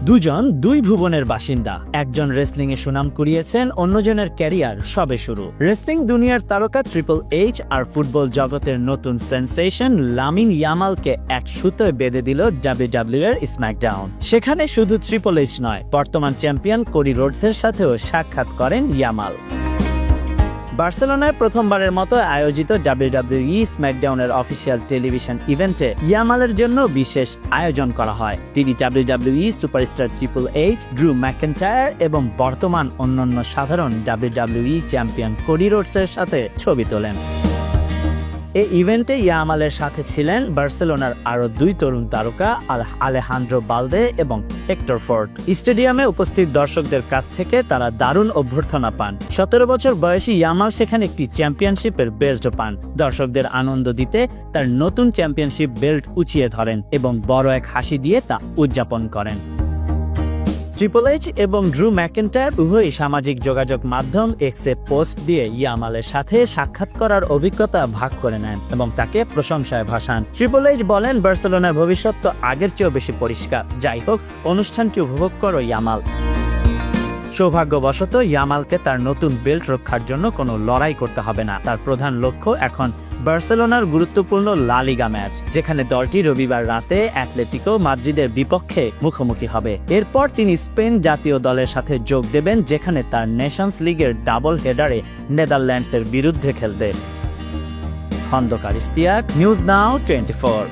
দুজন দুই ভুবনের বাসিন্দা, একজন রেসলিং এ সুনাম কুড়িয়েছেন, অন্যজনের ক্যারিয়ার সবে শুরু। রেসলিং দুনিয়ার তারকা ট্রিপল এইচ আর ফুটবল জগতের নতুন সেন্সেশন লামিন ইয়ামালকে এক সুতোয় বেঁধে দিল ডাব্লিউডাব্লিউ এর স্ম্যাকডাউন। সেখানে শুধু ট্রিপল এইচ নয়, বর্তমান চ্যাম্পিয়ন কোডি রোডসের সাথেও সাক্ষাৎ করেন ইয়ামাল। বার্সেলোনায় প্রথমবারের মতো আয়োজিত ডাব্লিউডাব্লিউই স্ম্যাকডাউনের অফিসিয়াল টেলিভিশন ইভেন্টে ইয়ামালের জন্য বিশেষ আয়োজন করা হয়। তিনি WWE superstar triple H, ড্রু McIntyre এবং বর্তমান অন্যান্য সাধারণ ডাব্লিউডাব্লিউই চ্যাম্পিয়ন কোডি রোডসের সাথে ছবি তোলেন। এই ইভেন্টে ইয়ামালের সাথে ছিলেন বার্সেলোনার আরো দুই তরুণ তারকা আলেহান্দ্রো বালদে এবং হেক্টর ফোর্ট। স্টেডিয়ামে উপস্থিত দর্শকদের কাছ থেকে তারা দারুণ অভ্যর্থনা পান। 17 বছর বয়সী ইয়ামাল সেখানে একটি চ্যাম্পিয়নশিপের বেল্ট পান। দর্শকদের আনন্দ দিতে তার নতুন চ্যাম্পিয়নশিপ বেল্ট উঁচিয়ে ধরেন এবং বড় এক হাসি দিয়ে তা উদযাপন করেন। ট্রিপল এইচ এবং ড্রু ম্যাকইন্টায়ার উভয়ই সামাজিক যোগাযোগ মাধ্যম এক্সে পোস্ট দিয়ে ইয়ামালের সাথে সাক্ষাৎ করার অভিজ্ঞতা ভাগ করে নেন এবং তাকে প্রশংসায় ভাসান। ট্রিপল এইচ বলেন, বার্সেলোনার ভবিষ্যৎ তো আগের চেয়েও বেশি পরিষ্কার। যাই হোক, অনুষ্ঠানটি উপভোগ করো ইয়ামাল। সৌভাগ্যবশত ইয়ামালকে তার নতুন বেল্ট রক্ষার জন্য কোনো লড়াই করতে হবে না। তার প্রধান লক্ষ্য এখন বার্সেলোনার গুরুত্বপূর্ণ লা লিগা ম্যাচ, যেখানে দলটি রবিবার রাতে অ্যাটলেটিকো মাদ্রিদের বিপক্ষে মুখোমুখি হবে। এরপর তিনি স্পেন জাতীয় দলের সাথে যোগ দেবেন, যেখানে তার নেশনস লিগের ডাবল হেডারে নেদারল্যান্ডসের বিরুদ্ধে খেলবে। Khandakar Ishtiaq, news now 24।